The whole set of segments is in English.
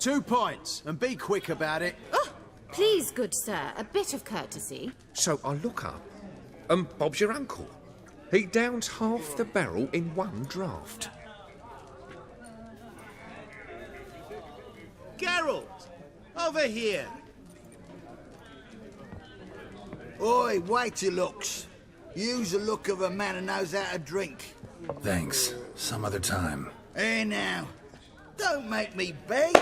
2 points, and be quick about it. Oh, please, good sir, a bit of courtesy. So I look up, and Bob's your uncle. He downs half the barrel in one draught. Geralt! Over here! Oi, wait your looks. Use the look of a man who knows how to drink. Thanks. Some other time. Hey now, don't make me beg.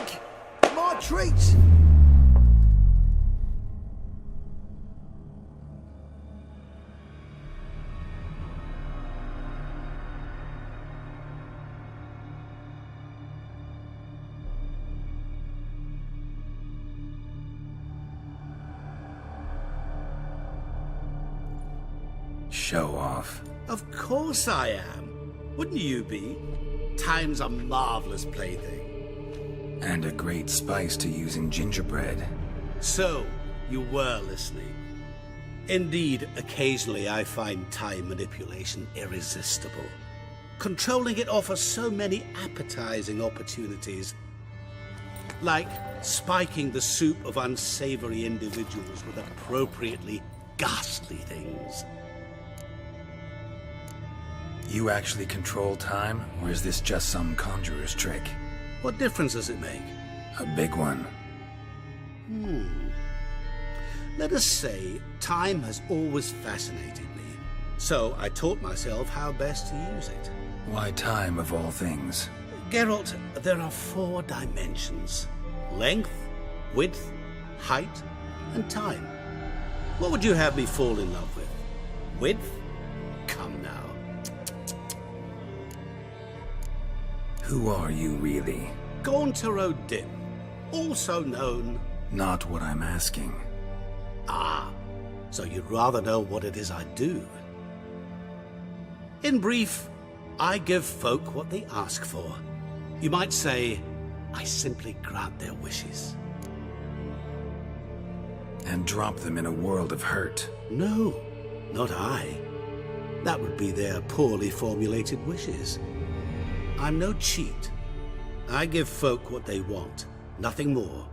My treat. Show off. Of course I am. Wouldn't you be? Time's a marvelous plaything. And a great spice to use in gingerbread. So, you were listening. Indeed, occasionally I find time manipulation irresistible. Controlling it offers so many appetizing opportunities. Like spiking the soup of unsavory individuals with appropriately ghastly things. You actually control time, or is this just some conjurer's trick? What difference does it make? A big one. Let us say time has always fascinated me, so I taught myself how best to use it. Why time of all things? Geralt, there are 4 dimensions. Length, width, height, and time. What would you have me fall in love with? Width? Come now. Who are you really? Gauntero Dim, also known... Not what I'm asking. Ah, so you'd rather know what it is I do. In brief, I give folk what they ask for. You might say, I simply grant their wishes. And drop them in a world of hurt. No, not I. That would be their poorly formulated wishes. I'm no cheat. I give folk what they want, nothing more.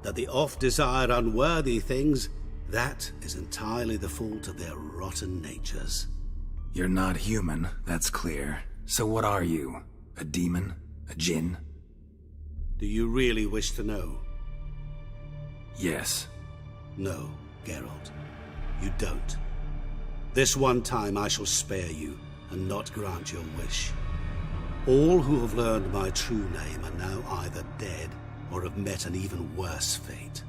That they oft desire unworthy things, that is entirely the fault of their rotten natures. You're not human, that's clear. So what are you? A demon? A djinn? Do you really wish to know? Yes. No, Geralt. You don't. This one time I shall spare you, and not grant your wish. All who have learned my true name are now either dead or have met an even worse fate.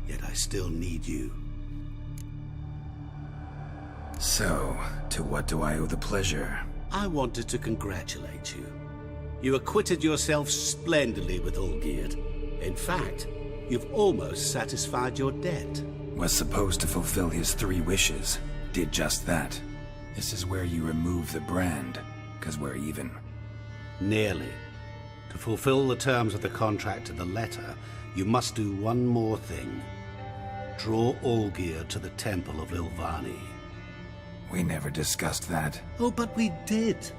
Yet I still need you. So, to what do I owe the pleasure? I wanted to congratulate you. You acquitted yourself splendidly with Olgierd. In fact, you've almost satisfied your debt. Was supposed to fulfill his 3 wishes. Did just that. This is where you remove the brand, 'cause we're even. Nearly. To fulfill the terms of the contract to the letter, you must do one more thing. Draw Olgierd to the Temple of Lilvani. We never discussed that. Oh, but we did.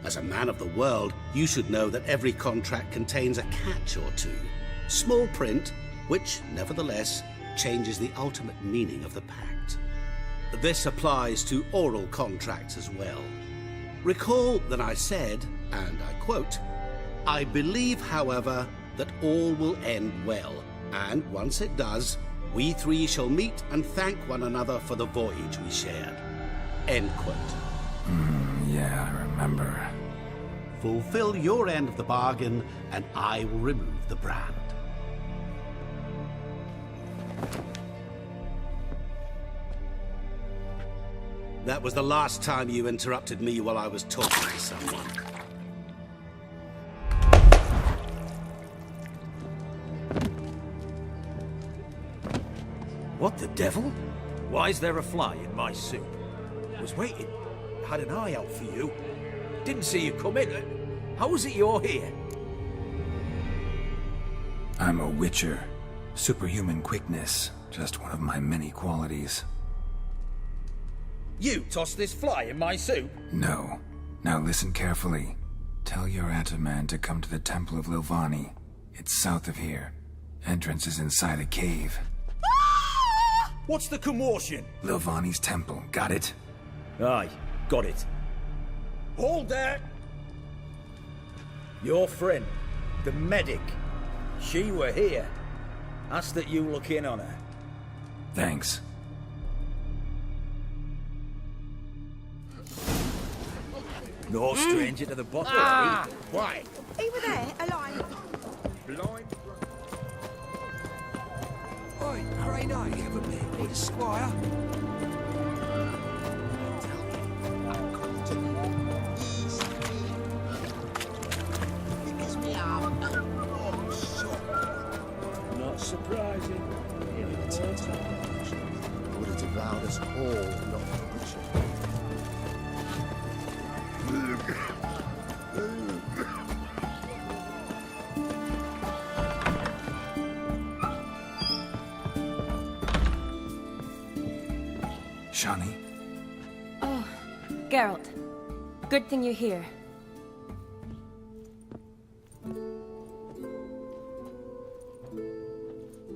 As a man of the world, you should know that every contract contains a catch or two. Small print, which, nevertheless, changes the ultimate meaning of the pact. This applies to oral contracts as well. Recall that I said, and I quote, I believe, however, that all will end well, and once it does, we 3 shall meet and thank one another for the voyage we shared. End quote. Yeah, I remember. Fulfill your end of the bargain, and I will remove the brand. That was the last time you interrupted me while I was talking to someone. What the devil? Why is there a fly in my soup? Was waiting. Had an eye out for you. Didn't see you come in. How is it you're here? I'm a witcher. Superhuman quickness. Just one of my many qualities. You tossed this fly in my soup? No. Now listen carefully. Tell your Ataman to come to the Temple of Lilvani. It's south of here. Entrance is inside a cave. What's the commotion? Lilvani's temple, got it? Aye, got it. Hold there! Your friend, the medic, she were here. Ask that you look in on her. Thanks. No stranger to the bottle. Why? Over there, alive. Blind. Oi, Crane, you have a bit with the squire. Not surprising. Would have devoured us all, not the witcher. Shani? Oh, Geralt. Good thing you're here.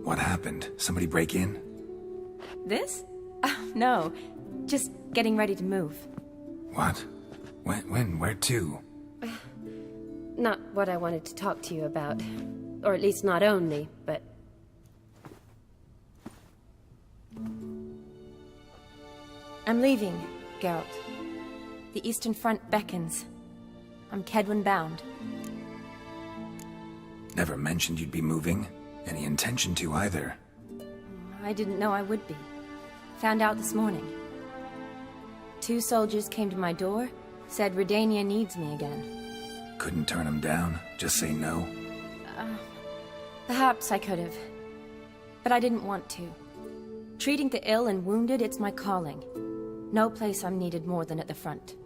What happened? Somebody break in? This? No. Just getting ready to move. What? When? Where to? Not what I wanted to talk to you about. Or at least not only, but... I'm leaving, Geralt. The Eastern Front beckons. I'm Kedwin bound. Never mentioned you'd be moving. Any intention to either. I didn't know I would be. Found out this morning. 2 soldiers came to my door, said Redania needs me again. Couldn't turn him down? Just say no? Perhaps I could have. But I didn't want to. Treating the ill and wounded, it's my calling. No place I'm needed more than at the front.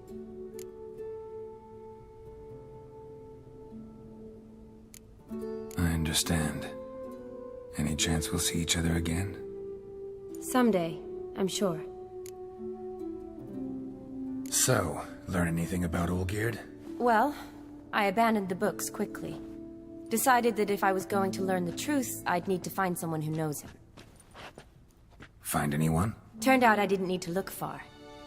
I understand. Any chance we'll see each other again? Someday, I'm sure. So, learn anything about Olgierd? Well, I abandoned the books quickly. Decided that if I was going to learn the truth, I'd need to find someone who knows him. Find anyone? Turned out I didn't need to look far.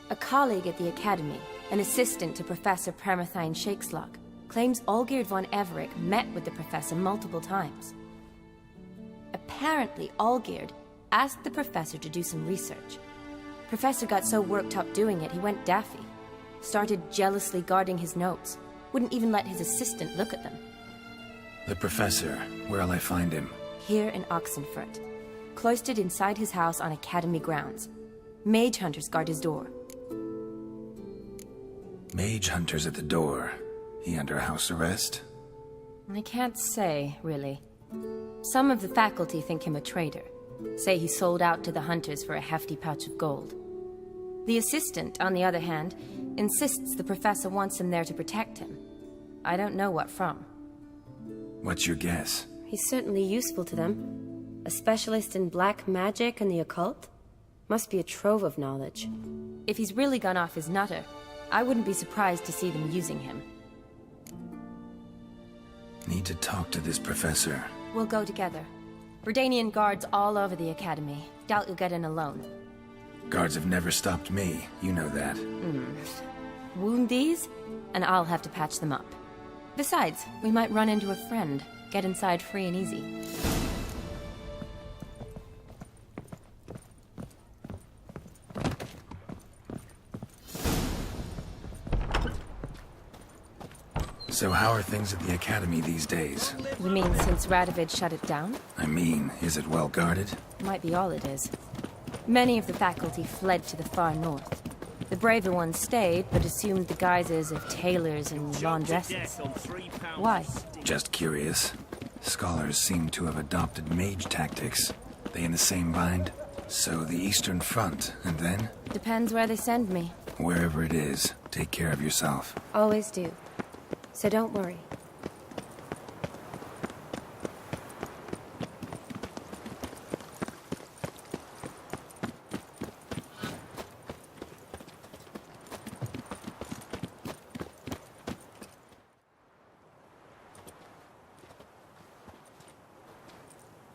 A colleague at the Academy, an assistant to Professor Permathine Shakeslog, claims Olgierd von Everec met with the professor multiple times. Apparently, Olgierd asked the professor to do some research. Professor got so worked up doing it, he went daffy. Started jealously guarding his notes. Wouldn't even let his assistant look at them. The professor. Where'll I find him? Here in Oxenfurt. Cloistered inside his house on Academy grounds. Mage hunters guard his door. Mage hunters at the door. He under house arrest? I can't say, really. Some of the faculty think him a traitor. Say he sold out to the hunters for a hefty pouch of gold. The assistant, on the other hand, insists the professor wants him there to protect him. I don't know what from. What's your guess? He's certainly useful to them. A specialist in black magic and the occult? Must be a trove of knowledge. If he's really gone off his nutter, I wouldn't be surprised to see them using him. Need to talk to this professor. We'll go together. Redanian guards all over the Academy. Doubt you'll get in alone. Guards have never stopped me. You know that. Wound these, and I'll have to patch them up. Besides, we might run into a friend. Get inside free and easy. So how are things at the Academy these days? You mean since Radovid shut it down? I mean, is it well guarded? Might be all it is. Many of the faculty fled to the far north. The braver ones stayed, but assumed the guises of tailors and laundresses. Why? Just curious. Scholars seem to have adopted mage tactics. They in the same bind? So the Eastern Front, and then? Depends where they send me. Wherever it is, take care of yourself. Always do. So don't worry.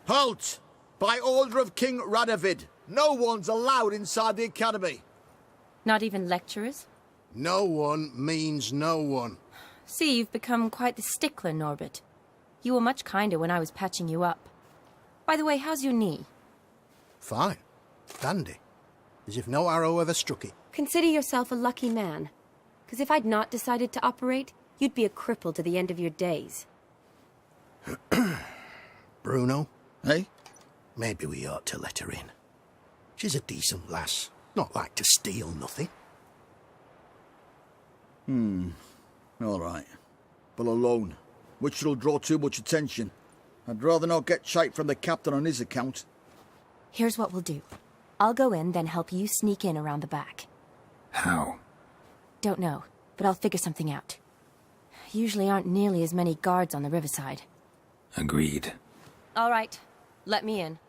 Halt! By order of King Radovid, no one's allowed inside the academy. Not even lecturers? No one means no one. See, you've become quite the stickler, Norbert. You were much kinder when I was patching you up. By the way, how's your knee? Fine. Dandy. As if no arrow ever struck it. Consider yourself a lucky man. Because if I'd not decided to operate, you'd be a cripple to the end of your days. Bruno? Eh? Maybe we ought to let her in. She's a decent lass. Not like to steal nothing. All right. But alone, which will draw too much attention. I'd rather not get shite from the captain on his account. Here's what we'll do. I'll go in, then help you sneak in around the back. How? Don't know, but I'll figure something out. Usually aren't nearly as many guards on the riverside. Agreed. All right, let me in.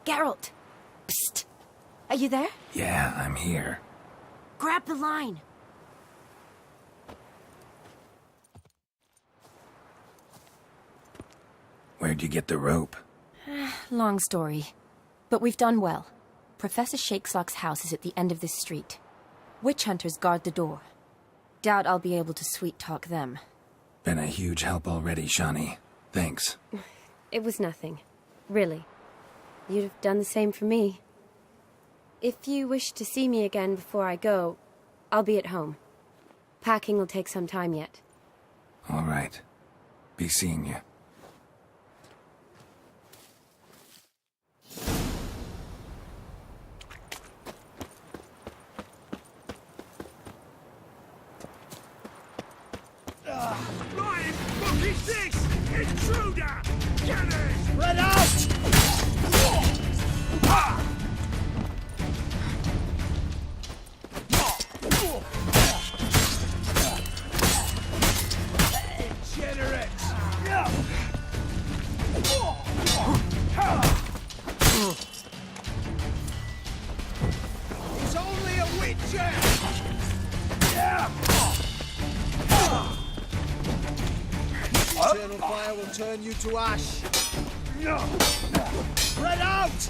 Geralt! Psst! Are you there? Yeah, I'm here. Grab the line! Where'd you get the rope? Long story. But we've done well. Professor Shakesock's house is at the end of this street. Witch hunters guard the door. Doubt I'll be able to sweet-talk them. Been a huge help already, Shani. Thanks. It was nothing. Really. You'd have done the same for me. If you wish to see me again before I go, I'll be at home. Packing will take some time yet. All right. Be seeing you. Right, fuck is this? Intruder! Get it! Spread out! It's only a witcher! Eternal fire will turn you to ash. Spread out!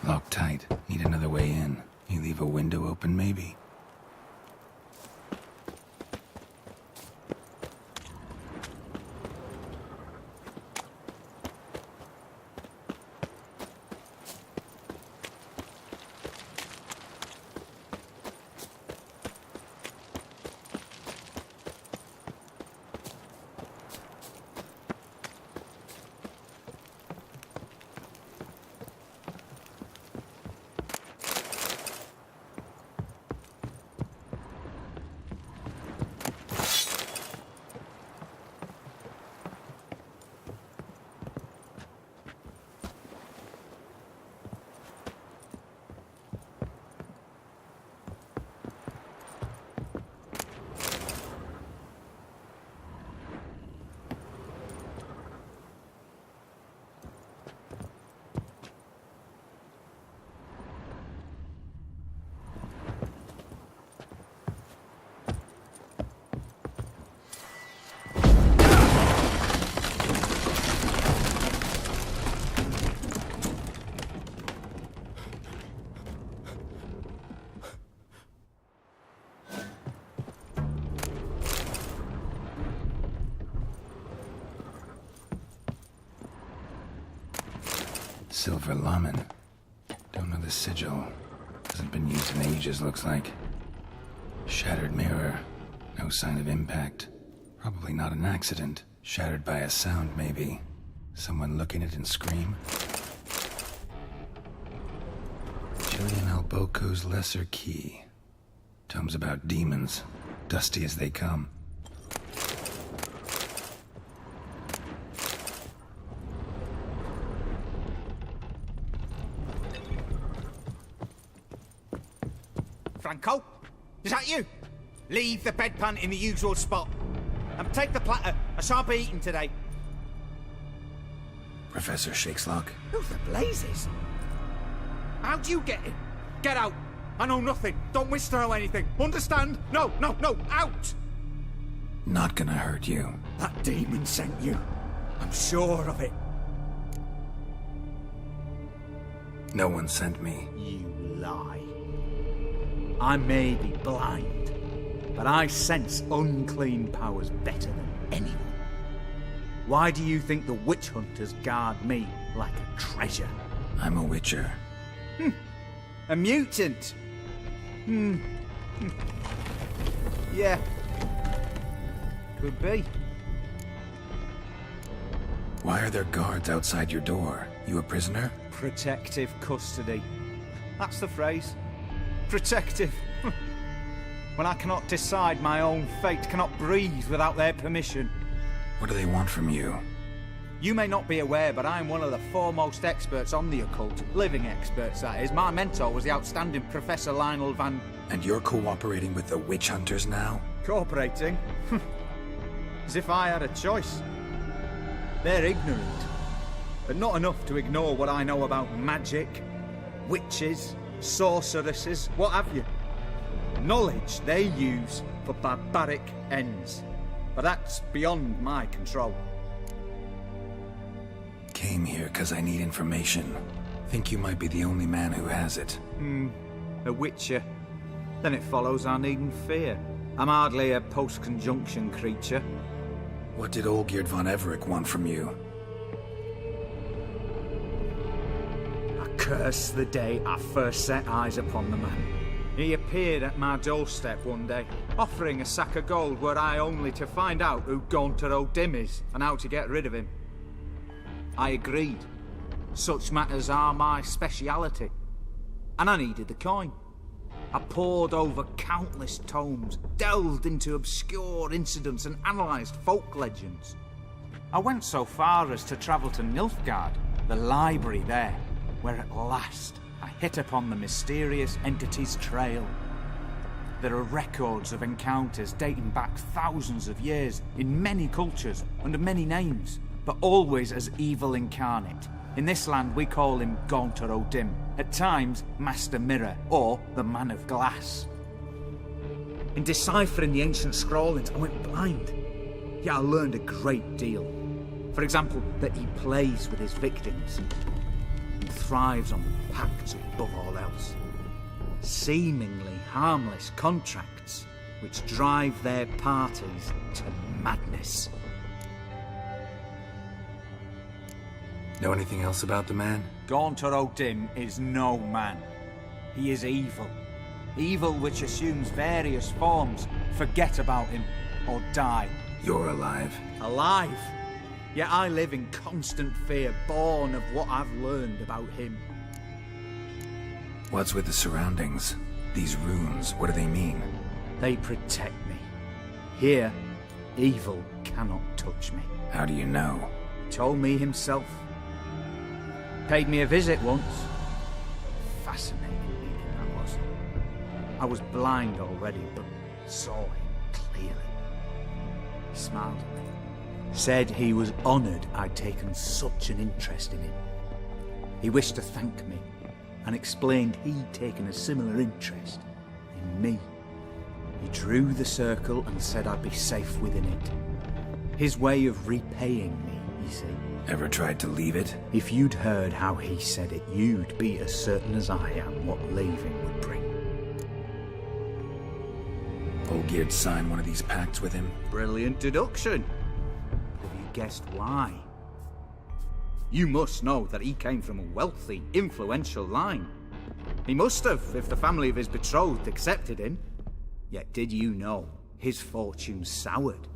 Locked tight. Need another way in. You leave a window open, maybe? Silver Lamen. Don't know the sigil. Hasn't been used in ages, looks like. Shattered mirror. No sign of impact. Probably not an accident. Shattered by a sound, maybe. Someone look in it and scream. Julian Alboco's Lesser Key. Tomes about demons. Dusty as they come. Franco? Is that you? Leave the bedpan in the usual spot. And take the platter. I shan't be eating today. Professor Shakeslock. Who the blazes? How'd you get in? Get out. I know nothing. Don't wish to know anything. Understand? No, no, no. Out! Not gonna hurt you. That demon sent you. I'm sure of it. No one sent me. You lie. I may be blind, but I sense unclean powers better than anyone. Why do you think the witch hunters guard me like a treasure? I'm a witcher. A mutant? Yeah. Could be. Why are there guards outside your door? You a prisoner? Protective custody. That's the phrase. Protective. When I cannot decide my own fate, cannot breathe without their permission. What do they want from you? You may not be aware, but I'm one of the foremost experts on the occult. Living experts, that is. My mentor was the outstanding Professor Lionel Van... And you're cooperating with the witch hunters now? Cooperating? As if I had a choice. They're ignorant, but not enough to ignore what I know about magic, witches, sorceresses, what have you. Knowledge they use for barbaric ends. But that's beyond my control. Came here because I need information. Think you might be the only man who has it. A witcher. Then it follows I needn't fear. I'm hardly a post-conjunction creature. What did Olgierd von Everec want from you? I curse the day I first set eyes upon the man. He appeared at my doorstep one day, offering a sack of gold were I only to find out who Gaunter O'Dim is and how to get rid of him. I agreed. Such matters are my speciality. And I needed the coin. I pored over countless tomes, delved into obscure incidents and analysed folk legends. I went so far as to travel to Nilfgaard, the library there, where at last I hit upon the mysterious entity's trail. There are records of encounters dating back thousands of years in many cultures under many names, but always as evil incarnate. In this land we call him Gaunter O'Dim, at times Master Mirror or the Man of Glass. In deciphering the ancient scrawlings I went blind, yet I learned a great deal. For example, that he plays with his victims and thrives on pacts above all else. Seemingly harmless contracts which drive their parties to madness. Know anything else about the man? Gaunter O'Dim is no man. He is evil. Evil which assumes various forms. Forget about him, or die. You're alive. Alive? Yet I live in constant fear, born of what I've learned about him. What's with the surroundings? These runes, what do they mean? They protect me. Here, evil cannot touch me. How do you know? He told me himself. Paid me a visit once. Fascinating meeting that was. I was blind already, but saw him clearly. He smiled at me. Said he was honoured I'd taken such an interest in him. He wished to thank me, and explained he'd taken a similar interest in me. He drew the circle and said I'd be safe within it. His way of repaying me, you see. Ever tried to leave it? If you'd heard how he said it, you'd be as certain as I am what leaving would bring. Olgierd signed one of these pacts with him? Brilliant deduction. Have you guessed why? You must know that he came from a wealthy, influential line. He must have, if the family of his betrothed accepted him. Yet did you know his fortune soured?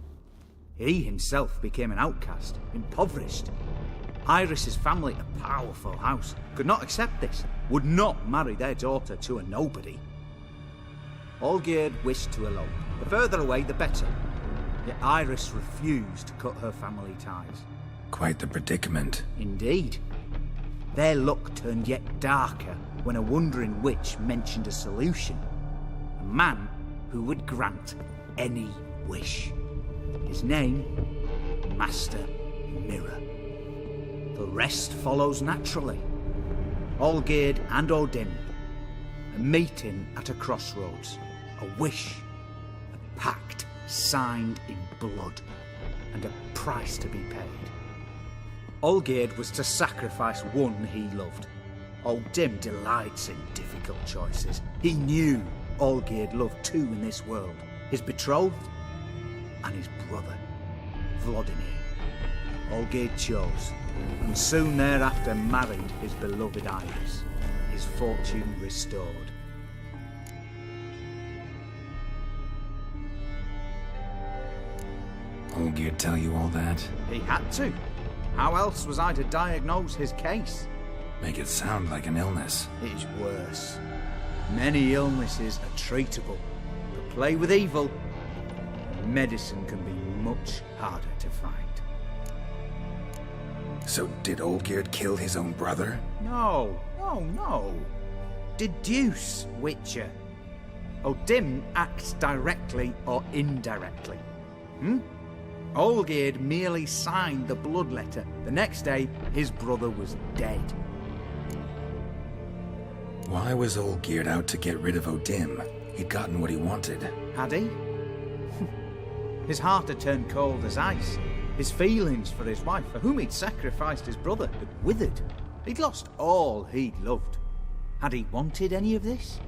He himself became an outcast, impoverished. Iris's family, a powerful house, could not accept this, would not marry their daughter to a nobody. Olgierd wished to elope. The further away, the better. Yet Iris refused to cut her family ties. Quite the predicament. Indeed. Their luck turned yet darker when a wandering witch mentioned a solution. A man who would grant any wish. His name, Master Mirror. The rest follows naturally. Olgierd and Odin, a meeting at a crossroads, a wish, a pact signed in blood, and a price to be paid. Olgierd was to sacrifice one he loved. Odin delights in difficult choices. He knew Olgierd loved two in this world, his betrothed and his brother, Vladimir. Olgierd chose, and soon thereafter married his beloved Iris, his fortune restored. Olgierd tell you all that? He had to. How else was I to diagnose his case? Make it sound like an illness. It is worse. Many illnesses are treatable, but play with evil, medicine can be much harder to find. So did Olgierd kill his own brother? No. Deduce, Witcher. Odin acts directly or indirectly. Olgierd merely signed the blood letter. The next day, his brother was dead. Why was Olgierd out to get rid of Odin? He'd gotten what he wanted. Had he? His heart had turned cold as ice. His feelings for his wife, for whom he'd sacrificed his brother, had withered. He'd lost all he'd loved. Had he wanted any of this?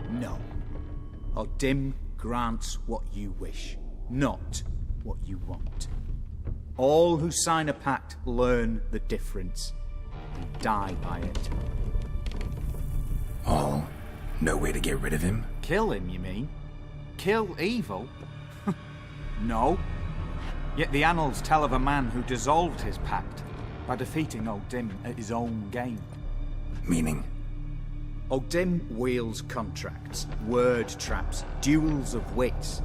No. Odin grants what you wish, not what you want. All who sign a pact learn the difference and die by it. All? No way to get rid of him? Kill him, you mean? Kill evil? No. Yet the annals tell of a man who dissolved his pact by defeating Odin at his own game. Meaning? Odin wields contracts, word traps, duels of wits.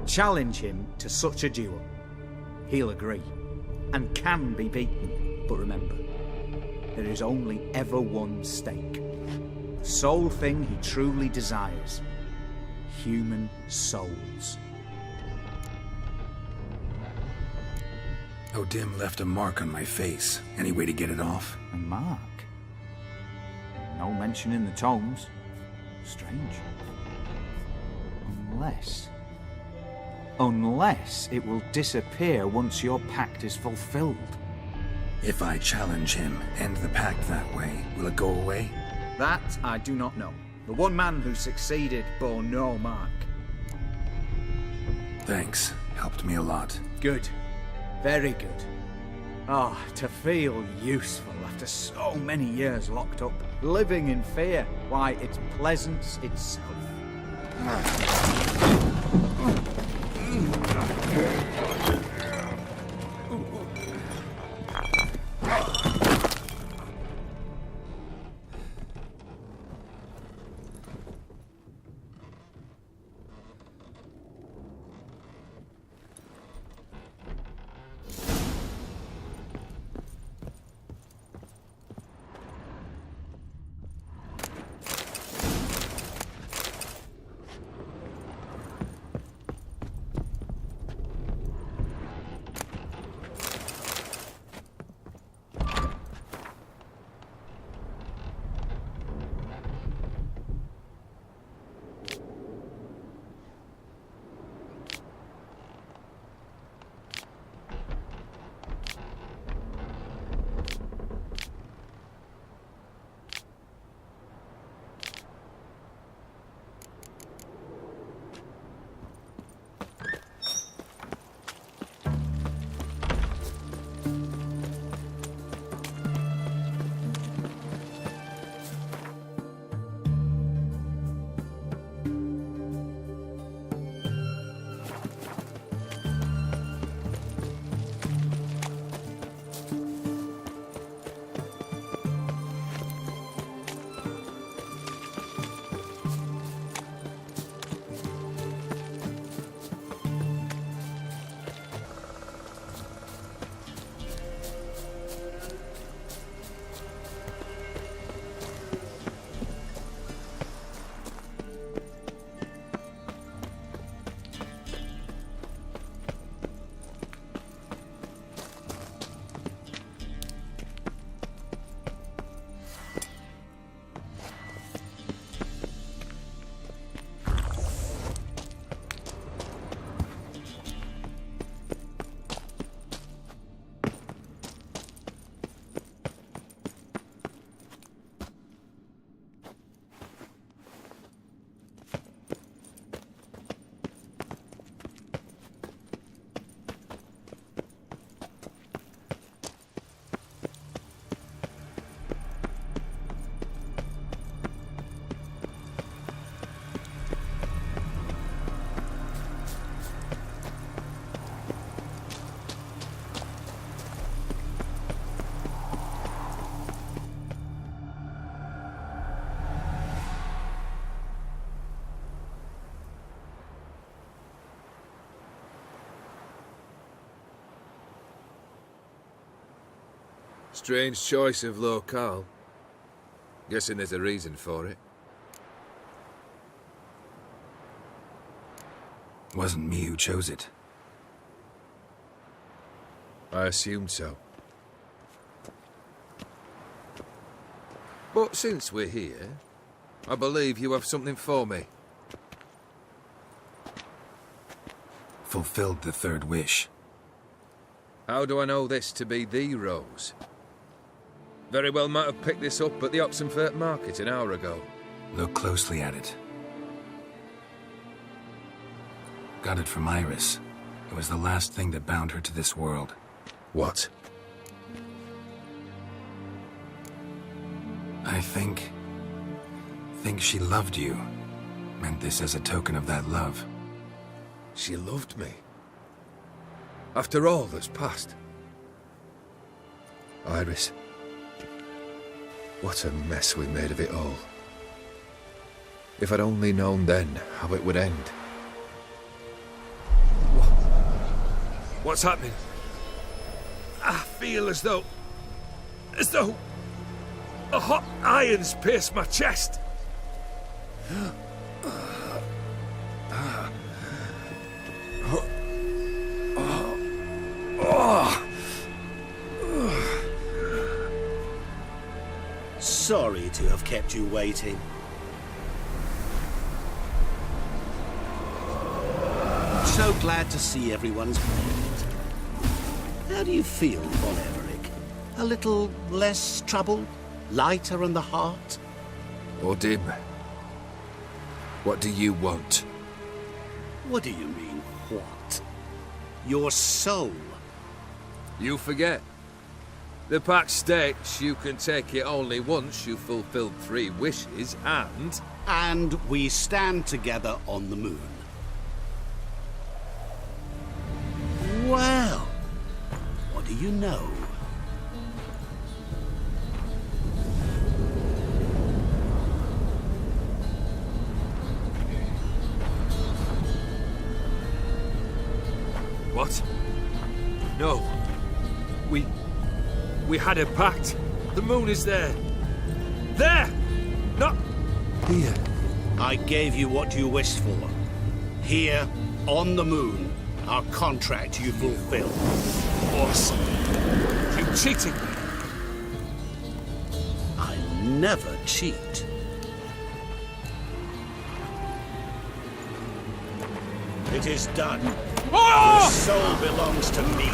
Challenge him to such a duel. He'll agree, and can be beaten. But remember, there is only ever one stake. The sole thing he truly desires. Human souls. Odin left a mark on my face. Any way to get it off? A mark? No mention in the tomes. Strange. Unless it will disappear once your pact is fulfilled. If I challenge him, end the pact that way, will it go away? That I do not know. The one man who succeeded bore no mark. Thanks. Helped me a lot. Good. Very good. Oh, to feel useful after so many years locked up, living in fear. Why, it's pleasance itself. Strange choice of locale. Guessing there's a reason for it. Wasn't me who chose it. I assumed so. But since we're here, I believe you have something for me. Fulfilled the third wish. How do I know this to be the rose? Very well might have picked this up at the Oxenfurt market an hour ago. Look closely at it. Got it from Iris. It was the last thing that bound her to this world. What? I think she loved you. Meant this as a token of that love. She loved me. After all that's passed. Iris. What a mess we made of it all. If I'd only known then how it would end. What's happening? I feel as though a hot iron's pierced my chest. Sorry to have kept you waiting. So glad to see everyone's made it. How do you feel, Von Emmerich? A little less troubled? Lighter on the heart? Odim, what do you want? What do you mean, what? Your soul. You forget. The pact states you can take it only once you've fulfilled 3 wishes, and... And we stand together on the moon. Well, what do you know? What? No. We had a pact. The moon is there. There! Not here. I gave you what you wished for. Here, on the moon, our contract you fulfilled. Awesome. You cheated me. I never cheat. It is done. Your soul belongs to me.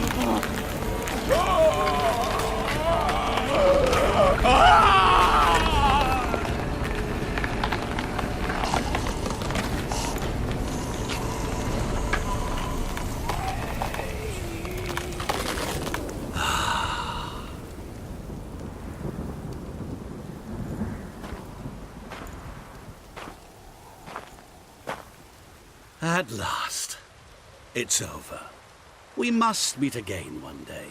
At last, it's over. We must meet again one day.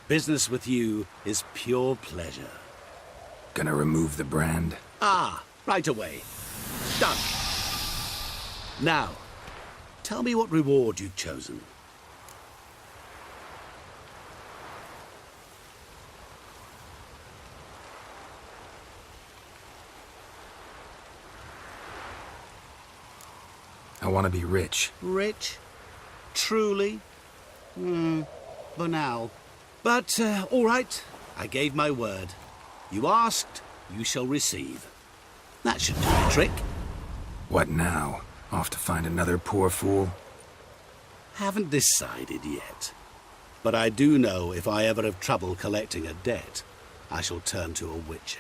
Business with you is pure pleasure. Gonna remove the brand? Ah, right away. Done. Now, tell me what reward you've chosen. I want to be rich. Rich? Truly? For now. But, all right. I gave my word. You asked, you shall receive. That should do the trick. What now? Off to find another poor fool? Haven't decided yet. But I do know if I ever have trouble collecting a debt, I shall turn to a witcher.